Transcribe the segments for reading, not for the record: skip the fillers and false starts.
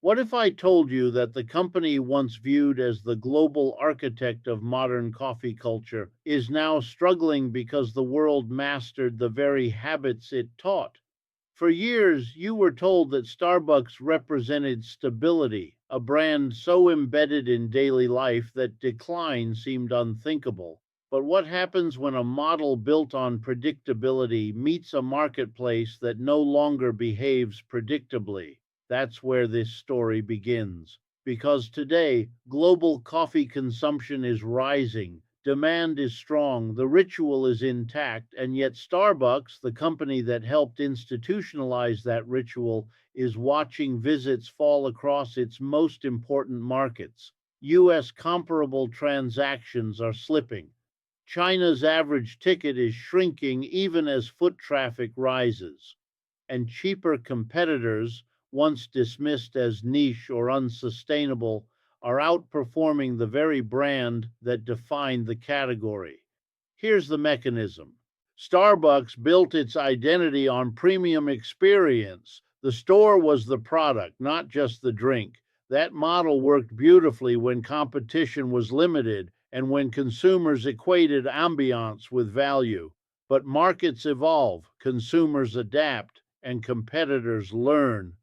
What if I told you that the company once viewed as the global architect of modern coffee culture is now struggling because the world mastered the very habits it taught? For years, you were told that Starbucks represented stability, a brand so embedded in daily life that decline seemed unthinkable. But what happens when a model built on predictability meets a marketplace that no longer behaves predictably? That's where this story begins. Because today, global coffee consumption is rising, demand is strong, the ritual is intact, and yet Starbucks, the company that helped institutionalize that ritual, is watching visits fall across its most important markets. US comparable transactions are slipping. China's average ticket is shrinking even as foot traffic rises, and cheaper competitors, once dismissed as niche or unsustainable, are outperforming the very brand that defined the category. Here's the mechanism. Starbucks built its identity on premium experience. The store was the product, not just the drink. That model worked beautifully when competition was limited and when consumers equated ambiance with value. But markets evolve, consumers adapt, and competitors learn.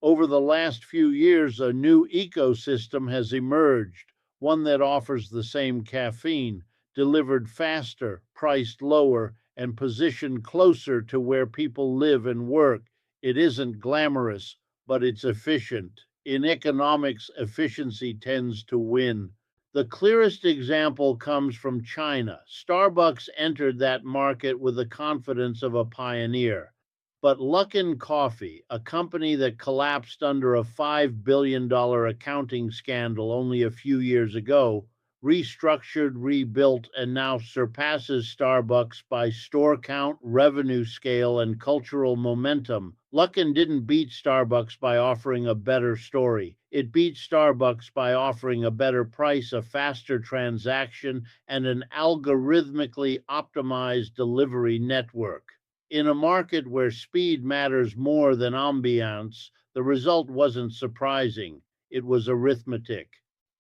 Over the last few years, a new ecosystem has emerged, one that offers the same caffeine, delivered faster, priced lower, and positioned closer to where people live and work. It isn't glamorous, but it's efficient. In economics, efficiency tends to win. The clearest example comes from China. Starbucks entered that market with the confidence of a pioneer. But Luckin Coffee, a company that collapsed under a $5 billion accounting scandal only a few years ago, restructured, rebuilt, and now surpasses Starbucks by store count, revenue scale, and cultural momentum. Luckin didn't beat Starbucks by offering a better story. It beat Starbucks by offering a better price, a faster transaction, and an algorithmically optimized delivery network. In a market where speed matters more than ambiance, the result wasn't surprising. It was arithmetic.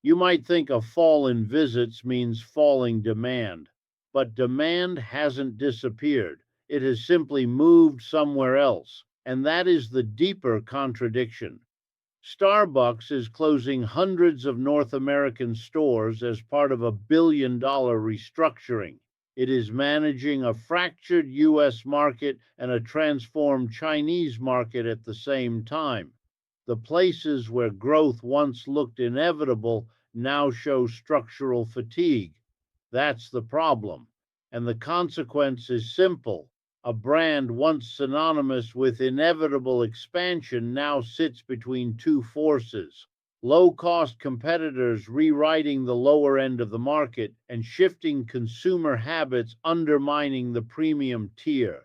You might think a fall in visits means falling demand, but demand hasn't disappeared. It has simply moved somewhere else, and that is the deeper contradiction. Starbucks is closing hundreds of North American stores as part of a $1 billion restructuring. It is managing a fractured US market and a transformed Chinese market at the same time. The places where growth once looked inevitable now show structural fatigue. That's the problem. And the consequence is simple. A brand once synonymous with inevitable expansion now sits between two forces: low cost competitors rewriting the lower end of the market and shifting consumer habits undermining the premium tier.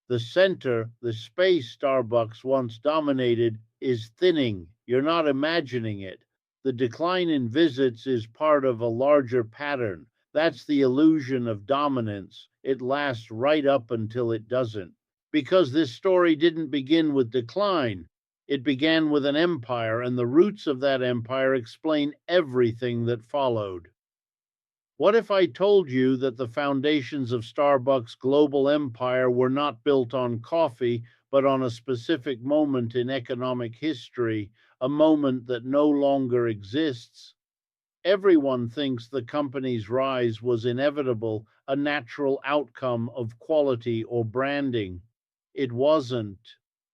The center, the space Starbucks once dominated, is thinning. You're not imagining it. The decline in visits is part of a larger pattern. That's the illusion of dominance. It lasts right up until it doesn't. Because this story didn't begin with decline, it began with an empire, and the roots of that empire explain everything that followed. What if I told you that the foundations of Starbucks' global empire were not built on coffee, but on a specific moment in economic history, a moment that no longer exists? Everyone thinks the company's rise was inevitable, a natural outcome of quality or branding. It wasn't.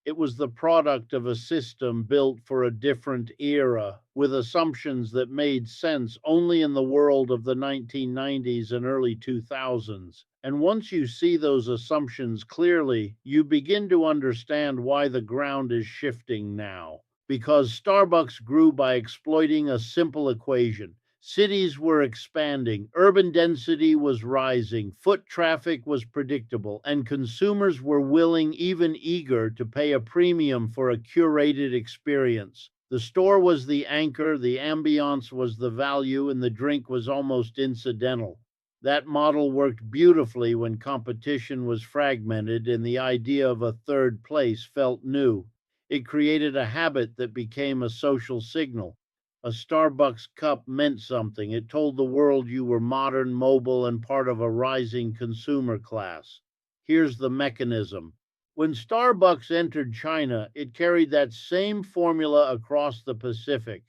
It was the product of a system built for a different era, with assumptions that made sense only in the world of the 1990s and early 2000s. And once you see those assumptions clearly, you begin to understand why the ground is shifting now. Because Starbucks grew by exploiting a simple equation. Cities were expanding, urban density was rising, foot traffic was predictable, and consumers were willing, even eager, to pay a premium for a curated experience. The store was the anchor, the ambiance was the value, and the drink was almost incidental. That model worked beautifully when competition was fragmented and the idea of a third place felt new. It created a habit that became a social signal. A Starbucks cup meant something. It told the world you were modern, mobile, and part of a rising consumer class. Here's the mechanism. When Starbucks entered China, it carried that same formula across the Pacific.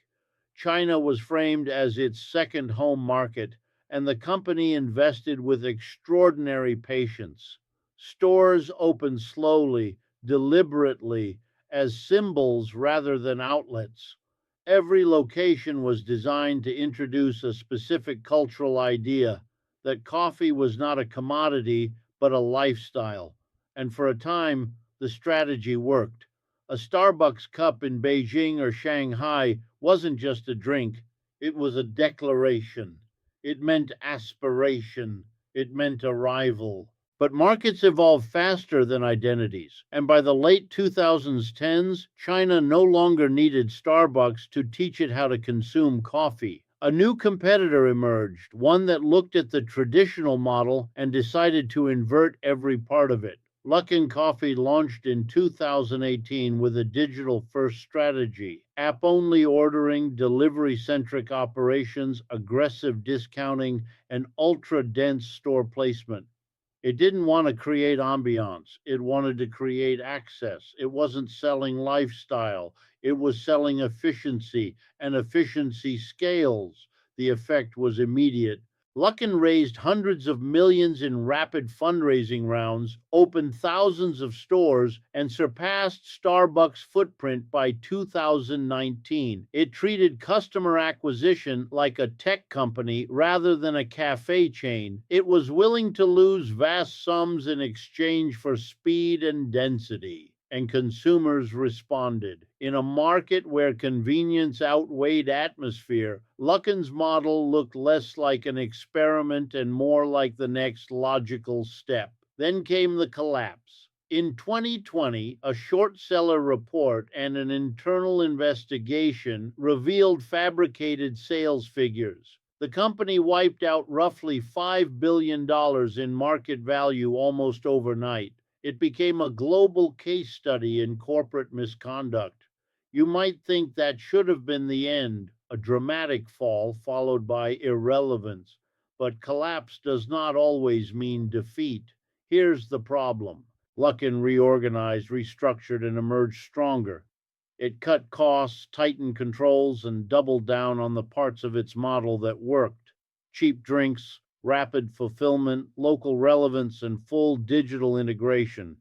China was framed as its second home market, and the company invested with extraordinary patience. Stores opened slowly, deliberately, as symbols rather than outlets. Every location was designed to introduce a specific cultural idea that coffee was not a commodity, but a lifestyle. And for a time, the strategy worked. A Starbucks cup in Beijing or Shanghai wasn't just a drink, it was a declaration. It meant aspiration, it meant arrival. But markets evolve faster than identities, and by the late 2010s, China no longer needed Starbucks to teach it how to consume coffee. A new competitor emerged, one that looked at the traditional model and decided to invert every part of it. Luckin Coffee launched in 2018 with a digital first strategy, app only ordering, delivery centric operations, aggressive discounting, and ultra dense store placement. It didn't want to create ambiance. It wanted to create access. It wasn't selling lifestyle. It was selling efficiency, and efficiency scales. The effect was immediate. Luckin raised hundreds of millions in rapid fundraising rounds, opened thousands of stores, and surpassed Starbucks' footprint by 2019. It treated customer acquisition like a tech company rather than a cafe chain. It was willing to lose vast sums in exchange for speed and density. And consumers responded. In a market where convenience outweighed atmosphere, Luckin's model looked less like an experiment and more like the next logical step. Then came the collapse. In 2020, a short seller report and an internal investigation revealed fabricated sales figures. The company wiped out roughly $5 billion in market value almost overnight. It became a global case study in corporate misconduct. You might think that should have been the end, a dramatic fall followed by irrelevance. But collapse does not always mean defeat. Here's the problem. Luckin reorganized, restructured, and emerged stronger. It cut costs, tightened controls, and doubled down on the parts of its model that worked. Cheap drinks, rapid fulfillment, local relevance, and full digital integration.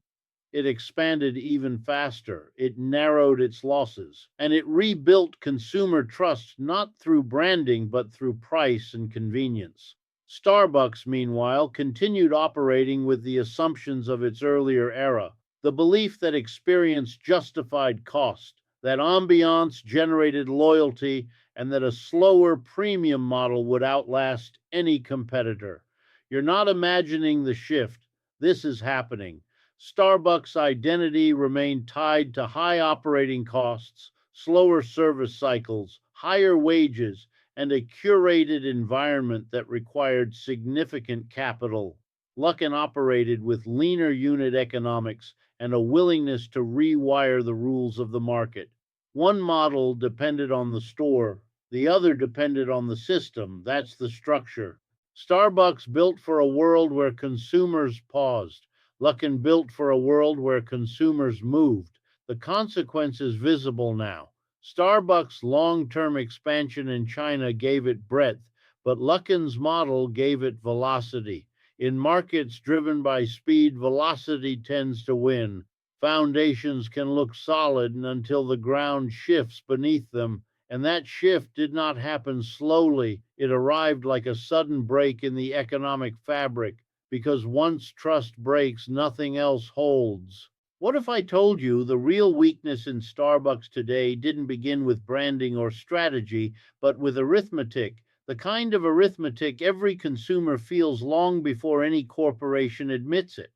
It expanded even faster. It narrowed its losses. And it rebuilt consumer trust not through branding, but through price and convenience. Starbucks, meanwhile, continued operating with the assumptions of its earlier era, the belief that experience justified cost, that ambiance generated loyalty, and that a slower premium model would outlast any competitor. You're not imagining the shift. This is happening. Starbucks' identity remained tied to high operating costs, slower service cycles, higher wages, and a curated environment that required significant capital. Luckin operated with leaner unit economics and a willingness to rewire the rules of the market. One model depended on the store, the other depended on the system. That's the structure. Starbucks built for a world where consumers paused. Luckin built for a world where consumers moved. The consequence is visible now. Starbucks' long term expansion in China gave it breadth, but Luckin's model gave it velocity. In markets driven by speed, velocity tends to win. Foundations can look solid until the ground shifts beneath them, and that shift did not happen slowly. It arrived like a sudden break in the economic fabric, because once trust breaks, nothing else holds. What if I told you the real weakness in Starbucks today didn't begin with branding or strategy, but with arithmetic? The kind of arithmetic every consumer feels long before any corporation admits it.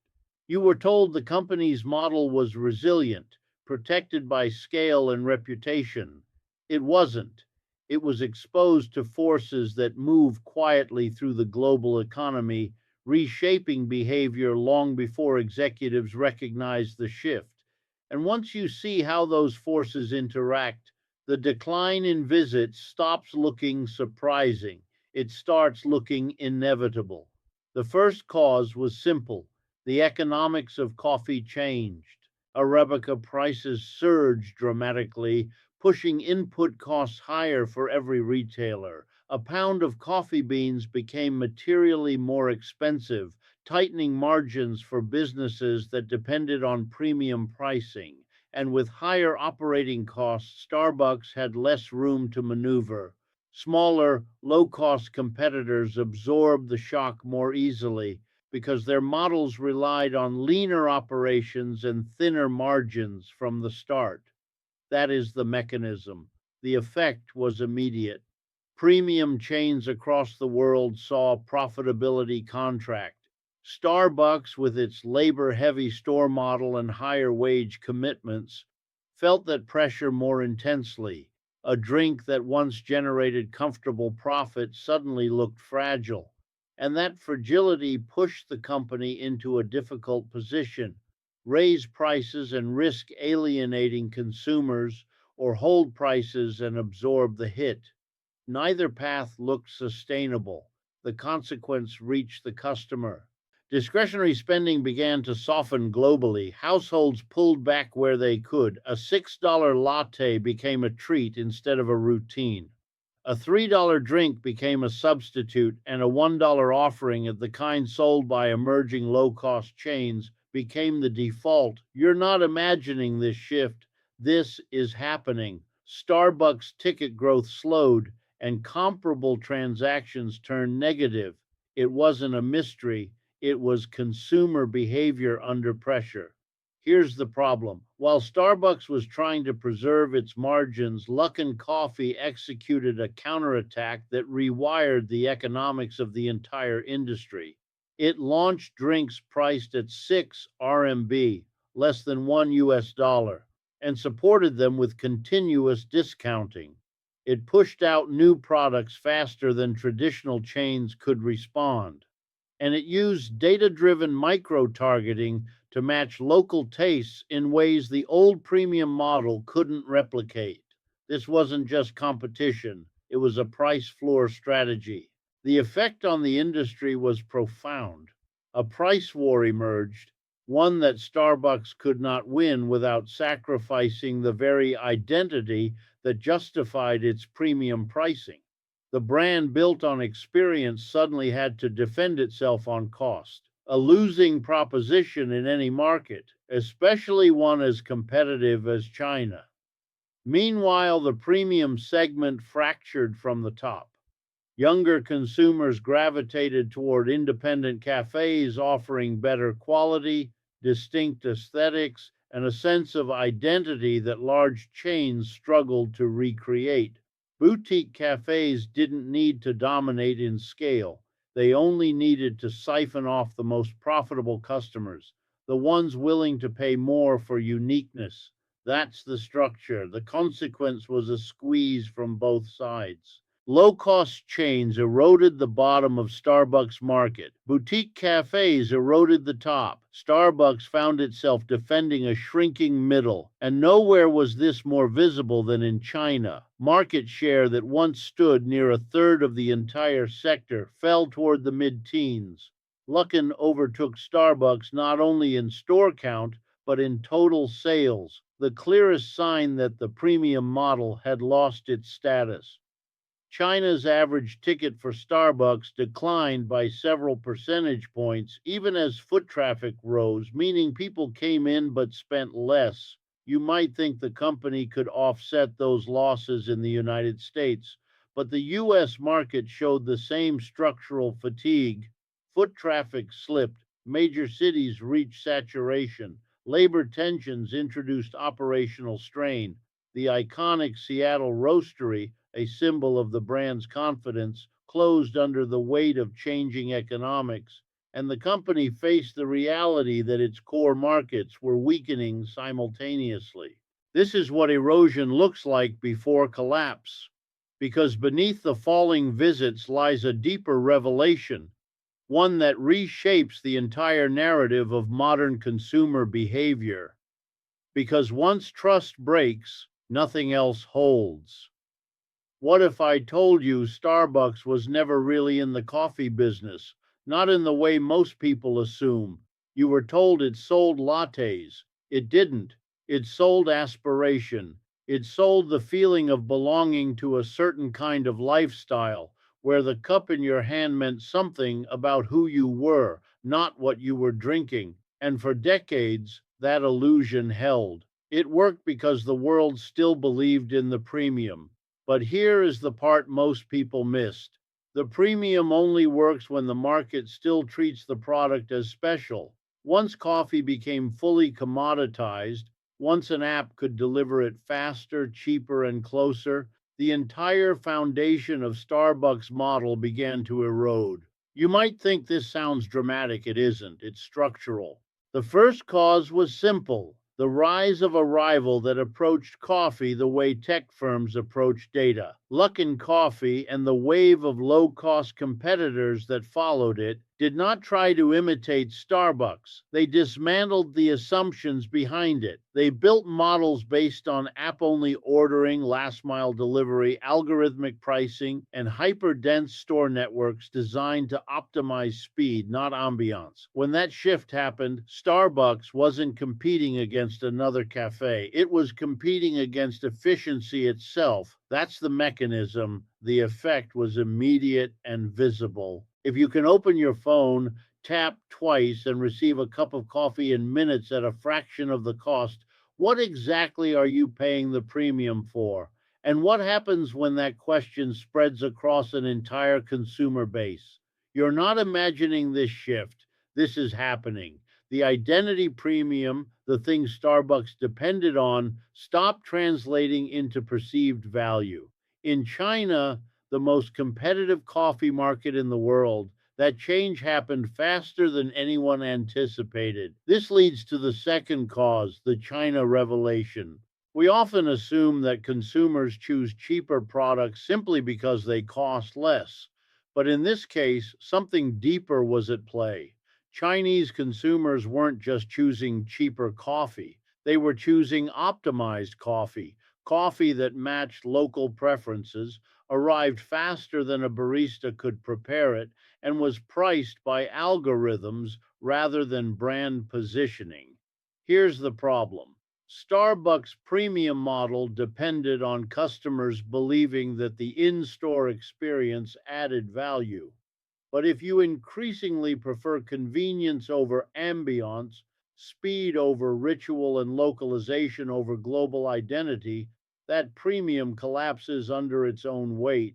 You were told the company's model was resilient, protected by scale and reputation. It wasn't. It was exposed to forces that move quietly through the global economy, reshaping behavior long before executives recognized the shift. And once you see how those forces interact, the decline in visits stops looking surprising. It starts looking inevitable. The first cause was simple: the economics of coffee changed. Arabica prices surged dramatically, pushing input costs higher for every retailer. A pound of coffee beans became materially more expensive, tightening margins for businesses that depended on premium pricing. And with higher operating costs, Starbucks had less room to maneuver. Smaller, low cost competitors absorbed the shock more easily because their models relied on leaner operations and thinner margins from the start. That is the mechanism. The effect was immediate. Premium chains across the world saw profitability contract. Starbucks, with its labor heavy store model and higher wage commitments, felt that pressure more intensely. A drink that once generated comfortable profit suddenly looked fragile, and that fragility pushed the company into a difficult position: raise prices and risk alienating consumers, or hold prices and absorb the hit. Neither path looked sustainable. The consequence reached the customer. Discretionary spending began to soften globally. Households pulled back where they could. A $6 latte became a treat instead of a routine. A $3 drink became a substitute, and a $1 offering of the kind sold by emerging low cost chains became the default. You're not imagining this shift. This is happening. Starbucks ticket growth slowed, and comparable transactions turned negative. It wasn't a mystery, it was consumer behavior under pressure. Here's the problem. While Starbucks was trying to preserve its margins, Luckin Coffee executed a counterattack that rewired the economics of the entire industry. It launched drinks priced at 6 RMB, less than $1, and supported them with continuous discounting. It pushed out new products faster than traditional chains could respond, and it used data driven micro targeting to match local tastes in ways the old premium model couldn't replicate. This wasn't just competition, it was a price floor strategy. The effect on the industry was profound. A price war emerged, one that Starbucks could not win without sacrificing the very identity that justified its premium pricing. The brand built on experience suddenly had to defend itself on cost, a losing proposition in any market, especially one as competitive as China. Meanwhile, the premium segment fractured from the top. Younger consumers gravitated toward independent cafes offering better quality, distinct aesthetics, and a sense of identity that large chains struggled to recreate. Boutique cafes didn't need to dominate in scale. They only needed to siphon off the most profitable customers, the ones willing to pay more for uniqueness. That's the structure. The consequence was a squeeze from both sides. Low cost chains eroded the bottom of Starbucks' market. Boutique cafes eroded the top. Starbucks found itself defending a shrinking middle. And nowhere was this more visible than in China. Market share that once stood near a third of the entire sector fell toward the mid teens. Luckin overtook Starbucks not only in store count, but in total sales, the clearest sign that the premium model had lost its status. China's average ticket for Starbucks declined by several percentage points, even as foot traffic rose, meaning people came in but spent less. You might think the company could offset those losses in the United States, but the US market showed the same structural fatigue. Foot traffic slipped, major cities reached saturation, labor tensions introduced operational strain. The iconic Seattle Roastery, a symbol of the brand's confidence, closed under the weight of changing economics, and the company faced the reality that its core markets were weakening simultaneously. This is what erosion looks like before collapse, because beneath the falling visits lies a deeper revelation, one that reshapes the entire narrative of modern consumer behavior. because once trust breaks, nothing else holds. What if I told you Starbucks was never really in the coffee business? Not in the way most people assume. You were told it sold lattes. It didn't. It sold aspiration. It sold the feeling of belonging to a certain kind of lifestyle, where the cup in your hand meant something about who you were, not what you were drinking. And for decades, that illusion held. It worked because the world still believed in the premium. But here is the part most people missed. The premium only works when the market still treats the product as special. Once coffee became fully commoditized, once an app could deliver it faster, cheaper, and closer, the entire foundation of Starbucks' model began to erode. You might think this sounds dramatic. It isn't, it's structural. The first cause was simple: the rise of a rival that approached coffee the way tech firms approach data. Luckin Coffee and the wave of low cost competitors that followed it did not try to imitate Starbucks. They dismantled the assumptions behind it. They built models based on app only ordering, last mile delivery, algorithmic pricing, and hyper dense store networks designed to optimize speed, not ambiance. When that shift happened, Starbucks wasn't competing against another cafe, it was competing against efficiency itself. That's the mechanism. The effect was immediate and visible. If you can open your phone, tap twice, and receive a cup of coffee in minutes at a fraction of the cost, what exactly are you paying the premium for? And what happens when that question spreads across an entire consumer base? You're not imagining this shift. This is happening. The identity premium, the thing Starbucks depended on, stopped translating into perceived value. In China, the most competitive coffee market in the world, that change happened faster than anyone anticipated. This leads to the second cause, the China revelation. We often assume that consumers choose cheaper products simply because they cost less. But in this case, something deeper was at play. Chinese consumers weren't just choosing cheaper coffee, they were choosing optimized coffee, coffee that matched local preferences, arrived faster than a barista could prepare it, and was priced by algorithms rather than brand positioning. Here's the problem: Starbucks' premium model depended on customers believing that the in store experience added value. But if you increasingly prefer convenience over ambiance, speed over ritual, and localization over global identity, that premium collapses under its own weight,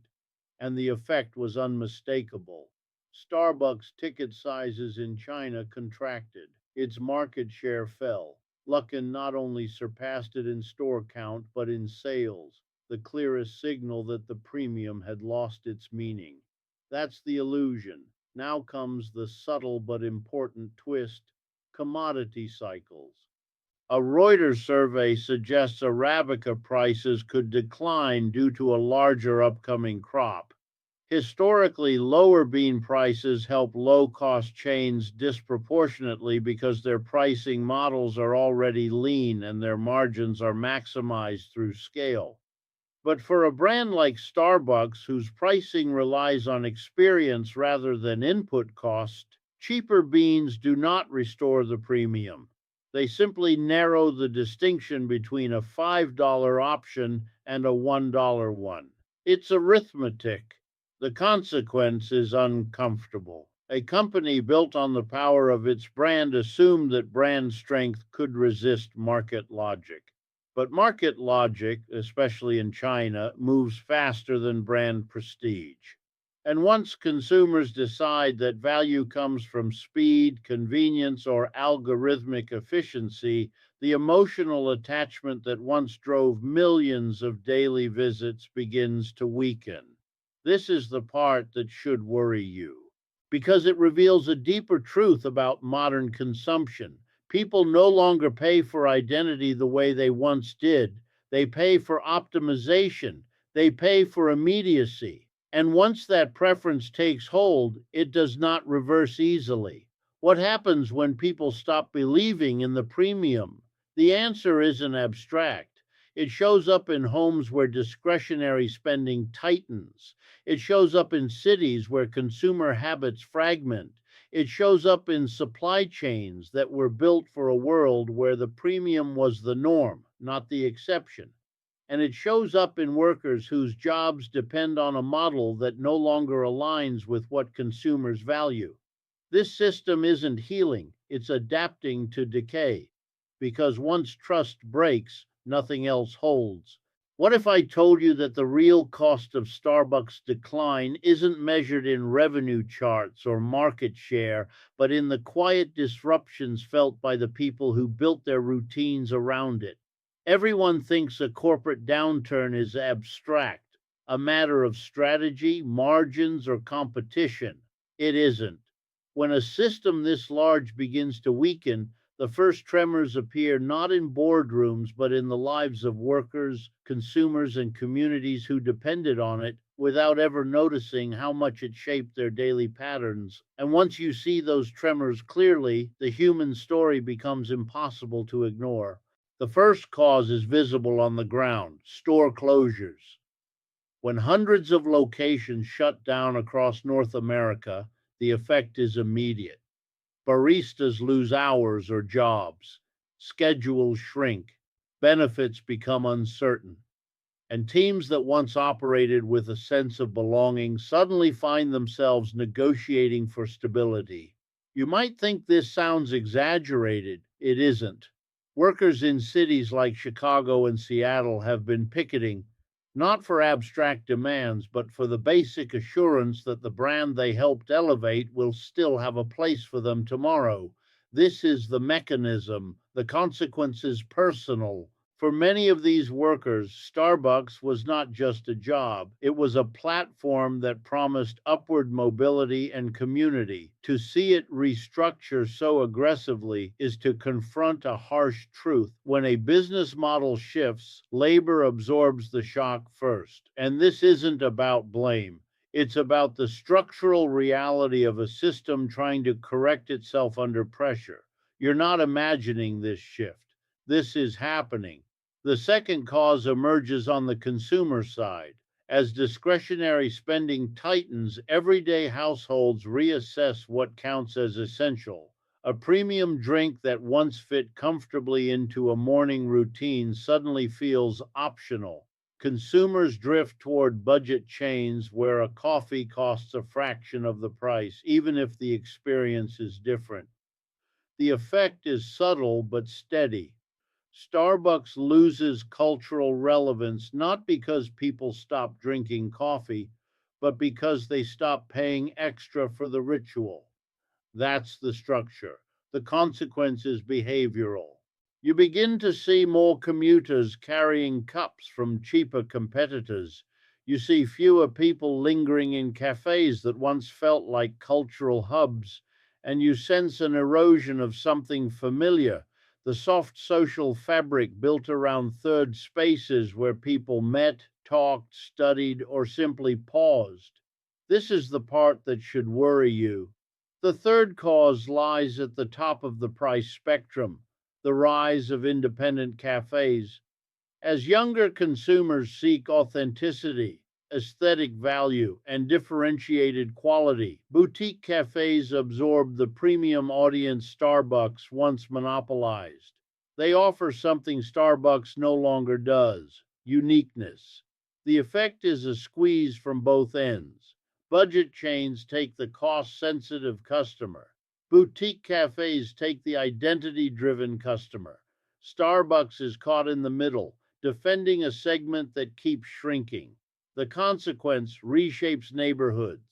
and the effect was unmistakable. Starbucks ticket sizes in China contracted. Its market share fell. Luckin not only surpassed it in store count, but in sales, the clearest signal that the premium had lost its meaning. That's the illusion. Now comes the subtle but important twist: commodity cycles. A Reuters survey suggests Arabica prices could decline due to a larger upcoming crop. Historically, lower bean prices help low cost chains disproportionately because their pricing models are already lean and their margins are maximized through scale. But for a brand like Starbucks, whose pricing relies on experience rather than input cost, cheaper beans do not restore the premium. They simply narrow the distinction between a $5 option and a $1 one. It's arithmetic. The consequence is uncomfortable. A company built on the power of its brand assumed that brand strength could resist market logic. But market logic, especially in China, moves faster than brand prestige. And once consumers decide that value comes from speed, convenience, or algorithmic efficiency, the emotional attachment that once drove millions of daily visits begins to weaken. This is the part that should worry you, because it reveals a deeper truth about modern consumption. People no longer pay for identity the way they once did. They pay for optimization, they pay for immediacy. And once that preference takes hold, it does not reverse easily. What happens when people stop believing in the premium? The answer isn't abstract. It shows up in homes where discretionary spending tightens. It shows up in cities where consumer habits fragment. It shows up in supply chains that were built for a world where the premium was the norm, not the exception. And it shows up in workers whose jobs depend on a model that no longer aligns with what consumers value. This system isn't healing, it's adapting to decay. Because once trust breaks, nothing else holds. What if I told you that the real cost of Starbucks' decline isn't measured in revenue charts or market share, but in the quiet disruptions felt by the people who built their routines around it? Everyone thinks a corporate downturn is abstract, a matter of strategy, margins, or competition. It isn't. When a system this large begins to weaken, the first tremors appear not in boardrooms, but in the lives of workers, consumers, and communities who depended on it without ever noticing how much it shaped their daily patterns. And once you see those tremors clearly, the human story becomes impossible to ignore. The first cause is visible on the ground: store closures. When hundreds of locations shut down across North America, the effect is immediate. Baristas lose hours or jobs, schedules shrink, benefits become uncertain, and teams that once operated with a sense of belonging suddenly find themselves negotiating for stability. You might think this sounds exaggerated. It isn't. Workers in cities like Chicago and Seattle have been picketing, not for abstract demands, but for the basic assurance that the brand they helped elevate will still have a place for them tomorrow. This is the mechanism. The consequence is personal. For many of these workers, Starbucks was not just a job, it was a platform that promised upward mobility and community. To see it restructure so aggressively is to confront a harsh truth. When a business model shifts, labor absorbs the shock first. And this isn't about blame. It's about the structural reality of a system trying to correct itself under pressure. You're not imagining this shift. This is happening. The second cause emerges on the consumer side. As discretionary spending tightens, everyday households reassess what counts as essential. A premium drink that once fit comfortably into a morning routine suddenly feels optional. Consumers drift toward budget chains where a coffee costs a fraction of the price, even if the experience is different. The effect is subtle but steady. Starbucks loses cultural relevance not because people stop drinking coffee, but because they stop paying extra for the ritual. That's the structure. The consequence is behavioral. You begin to see more commuters carrying cups from cheaper competitors. You see fewer people lingering in cafes that once felt like cultural hubs, and you sense an erosion of something familiar: the soft social fabric built around third spaces where people met, talked, studied, or simply paused. This is the part that should worry you. The third cause lies at the top of the price spectrum: the rise of independent cafes. As younger consumers seek authenticity, aesthetic value, and differentiated quality, boutique cafes absorb the premium audience Starbucks once monopolized. They offer something Starbucks no longer does: uniqueness. The effect is a squeeze from both ends. Budget chains take the cost sensitive customer. Boutique cafes take the identity driven customer. Starbucks is caught in the middle, defending a segment that keeps shrinking. The consequence reshapes neighborhoods.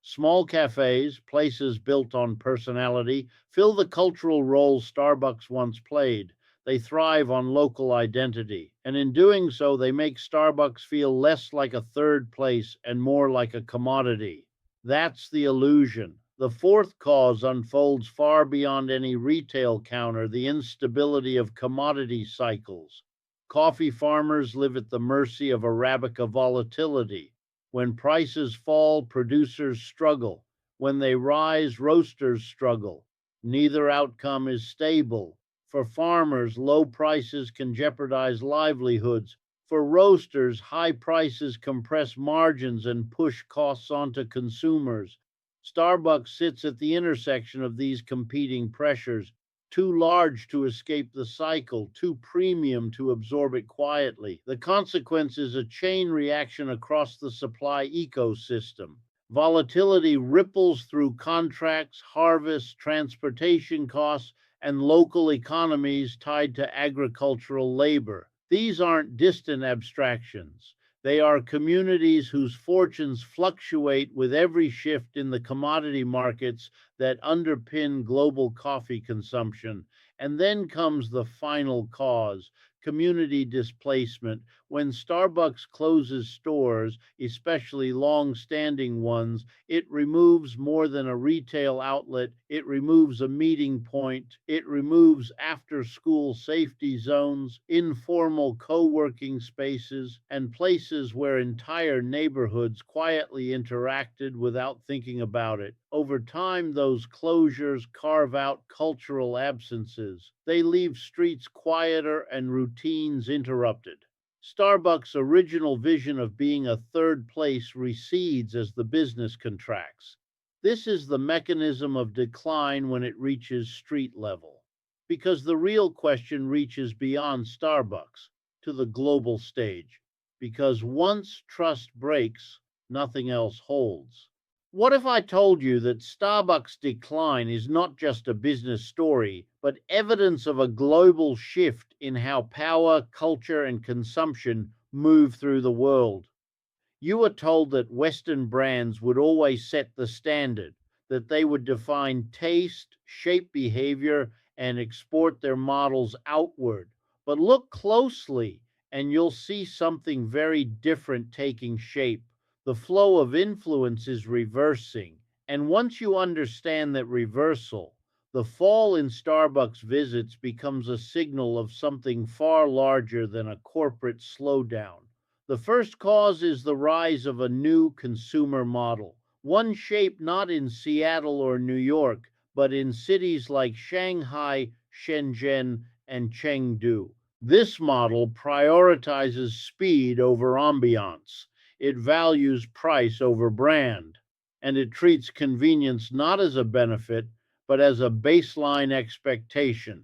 Small cafes, places built on personality, fill the cultural role Starbucks once played. They thrive on local identity, and in doing so, they make Starbucks feel less like a third place and more like a commodity. That's the illusion. The fourth cause unfolds far beyond any retail counter: the instability of commodity cycles. Coffee farmers live at the mercy of Arabica volatility. When prices fall, producers struggle. When they rise, roasters struggle. Neither outcome is stable. For farmers, low prices can jeopardize livelihoods. For roasters, high prices compress margins and push costs onto consumers. Starbucks sits at the intersection of these competing pressures, too large to escape the cycle, too premium to absorb it quietly. The consequence is a chain reaction across the supply ecosystem. Volatility ripples through contracts, harvests, transportation costs, and local economies tied to agricultural labor. These aren't distant abstractions. They are communities whose fortunes fluctuate with every shift in the commodity markets that underpin global coffee consumption. And then comes the final cause: community displacement. When Starbucks closes stores, especially long standing ones, it removes more than a retail outlet. It removes a meeting point. It removes after school safety zones, informal co working spaces, and places where entire neighborhoods quietly interacted without thinking about it. Over time, those closures carve out cultural absences. They leave streets quieter and routines interrupted. Starbucks' original vision of being a third place recedes as the business contracts. This is the mechanism of decline when it reaches street level. Because the real question reaches beyond Starbucks to the global stage. Because once trust breaks, nothing else holds. What if I told you that Starbucks' decline is not just a business story, but evidence of a global shift in how power, culture, and consumption move through the world? You were told that Western brands would always set the standard, that they would define taste, shape behavior, and export their models outward. But look closely, and you'll see something very different taking shape. The flow of influence is reversing. And once you understand that reversal, the fall in Starbucks visits becomes a signal of something far larger than a corporate slowdown. The first cause is the rise of a new consumer model, one shaped not in Seattle or New York, but in cities like Shanghai, Shenzhen, and Chengdu. This model prioritizes speed over ambiance. It values price over brand, and it treats convenience not as a benefit, but as a baseline expectation.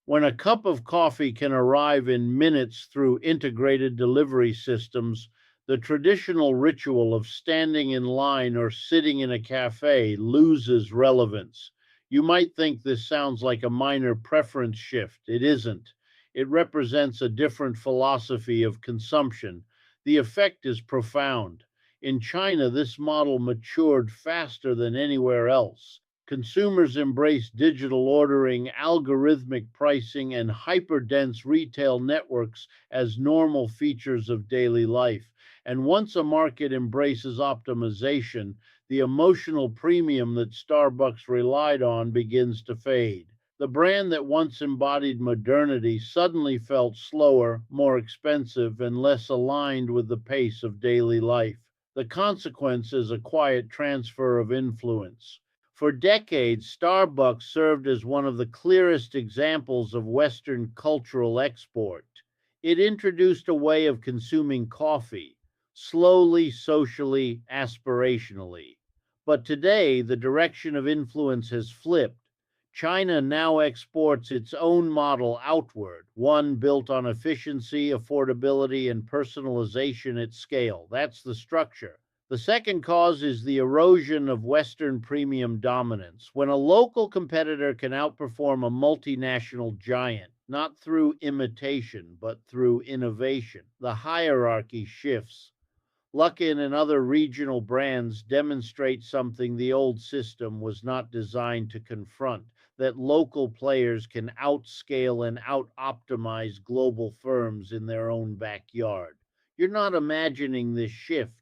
When a cup of coffee can arrive in minutes through integrated delivery systems, the traditional ritual of standing in line or sitting in a cafe loses relevance. You might think this sounds like a minor preference shift. It isn't. It represents a different philosophy of consumption. The effect is profound. In China, this model matured faster than anywhere else. Consumers embrace digital ordering, algorithmic pricing, and hyperdense retail networks as normal features of daily life. And once a market embraces optimization, the emotional premium that Starbucks relied on begins to fade. The brand that once embodied modernity suddenly felt slower, more expensive, and less aligned with the pace of daily life. The consequence is a quiet transfer of influence. For decades, Starbucks served as one of the clearest examples of Western cultural export. It introduced a way of consuming coffee, slowly, socially, aspirationally. But today, the direction of influence has flipped. China now exports its own model outward, one built on efficiency, affordability, and personalization at scale. That's the structure. The second cause is the erosion of Western premium dominance. When a local competitor can outperform a multinational giant, not through imitation, but through innovation, the hierarchy shifts. Luckin and other regional brands demonstrate something the old system was not designed to confront: that local players can outscale and out optimize global firms in their own backyard. You're not imagining this shift.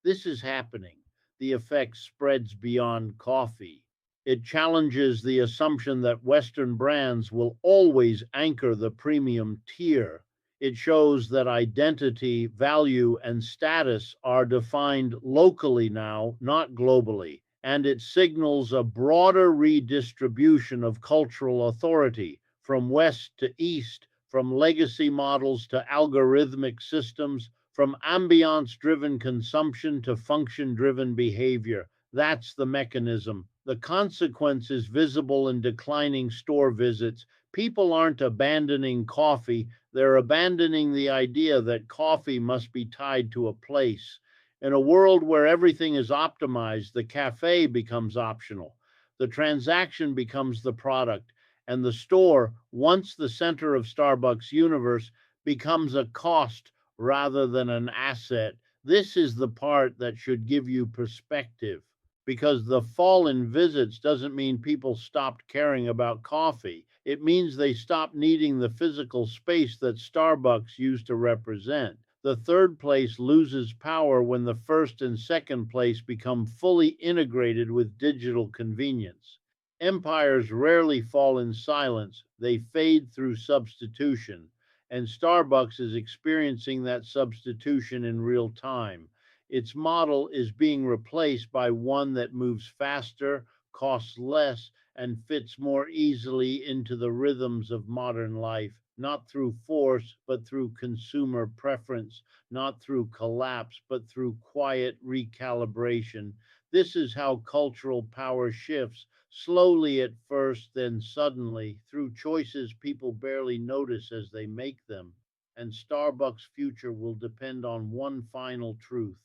This is happening. The effect spreads beyond coffee. It challenges the assumption that Western brands will always anchor the premium tier. It shows that identity, value, and status are defined locally now, not globally. And it signals a broader redistribution of cultural authority. from west to east, from legacy models to algorithmic systems, from ambiance driven consumption to function driven behavior. That's the mechanism. The consequence is visible in declining store visits. People aren't abandoning coffee, they're abandoning the idea that coffee must be tied to a place. In a world where everything is optimized, the cafe becomes optional. The transaction becomes the product, and the store, once the center of Starbucks' universe, becomes a cost rather than an asset. This is the part that should give you perspective, because the fall in visits doesn't mean people stopped caring about coffee. It means they stopped needing the physical space that Starbucks used to represent. The third place loses power when the first and second place become fully integrated with digital convenience. Empires rarely fall in silence, they fade through substitution, and Starbucks is experiencing that substitution in real time. Its model is being replaced by one that moves faster, costs less, and fits more easily into the rhythms of modern life, not through force, but through consumer preference, not through collapse, but through quiet recalibration. This is how cultural power shifts, slowly at first, then suddenly, through choices people barely notice as they make them. And Starbucks' future will depend on one final truth: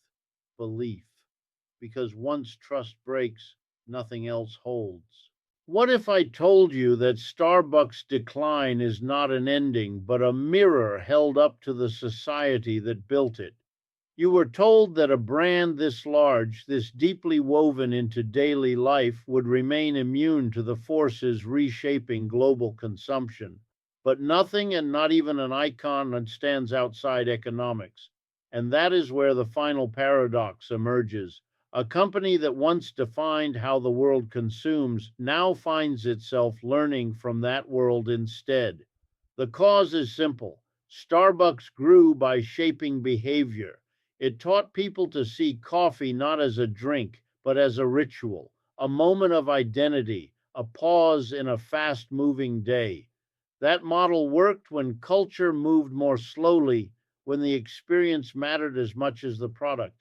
belief. Because once trust breaks, nothing else holds. What if I told you that Starbucks' decline is not an ending, but a mirror held up to the society that built it? You were told that a brand this large, this deeply woven into daily life, would remain immune to the forces reshaping global consumption. But nothing, and not even an icon, stands outside economics. And that is where the final paradox emerges. A company that once defined how the world consumes now finds itself learning from that world instead. The cause is simple: Starbucks grew by shaping behavior. It taught people to see coffee not as a drink, but as a ritual, a moment of identity, a pause in a fast moving day. That model worked when culture moved more slowly, when the experience mattered as much as the product.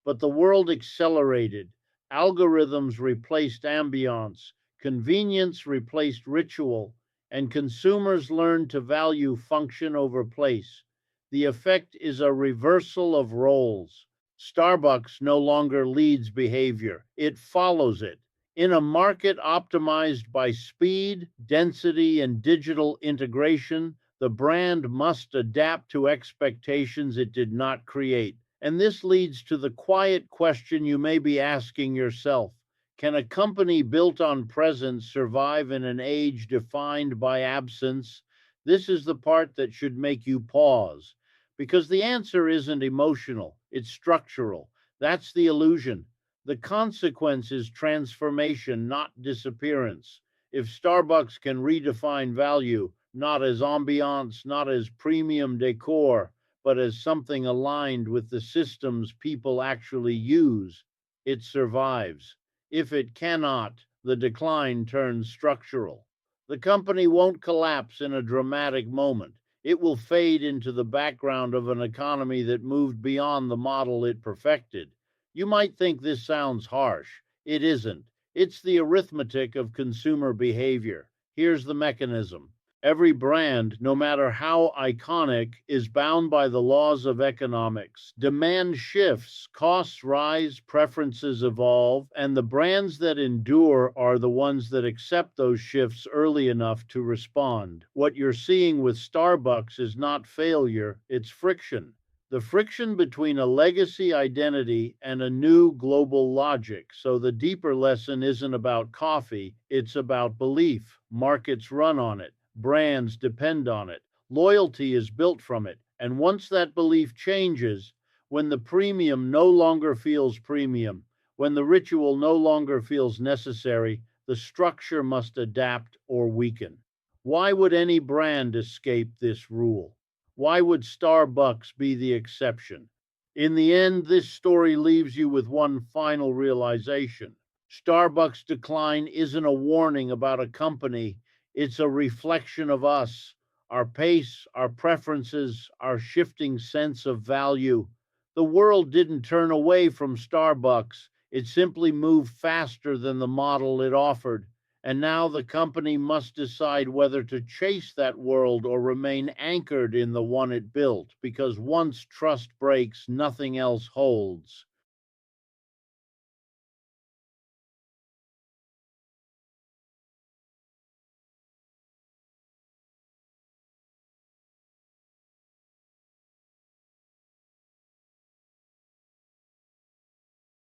But the world accelerated. Algorithms replaced ambiance, convenience replaced ritual, and consumers learned to value function over place. The effect is a reversal of roles. Starbucks no longer leads behavior, it follows it. In a market optimized by speed, density, and digital integration, the brand must adapt to expectations it did not create. And this leads to the quiet question you may be asking yourself: can a company built on presence survive in an age defined by absence? This is the part that should make you pause, because the answer isn't emotional, it's structural. That's the illusion. The consequence is transformation, not disappearance. If Starbucks can redefine value, not as ambiance, not as premium decor, but as something aligned with the systems people actually use, it survives. If it cannot, the decline turns structural. The company won't collapse in a dramatic moment. It will fade into the background of an economy that moved beyond the model it perfected. You might think this sounds harsh. It isn't. It's the arithmetic of consumer behavior. Here's the mechanism. Every brand, no matter how iconic, is bound by the laws of economics. Demand shifts, costs rise, preferences evolve, and the brands that endure are the ones that accept those shifts early enough to respond. What you're seeing with Starbucks is not failure, it's friction. The friction between a legacy identity and a new global logic. So the deeper lesson isn't about coffee, it's about belief. Markets run on it. Brands depend on it. Loyalty is built from it. And once that belief changes, when the premium no longer feels premium, when the ritual no longer feels necessary, the structure must adapt or weaken. Why would any brand escape this rule? Why would Starbucks be the exception? In the end, this story leaves you with one final realization. Starbucks' decline isn't a warning about a company, It's a reflection of us, our pace, our preferences, our shifting sense of value. The world didn't turn away from Starbucks, it simply moved faster than the model it offered. And now the company must decide whether to chase that world or remain anchored in the one it built, because once trust breaks, nothing else holds.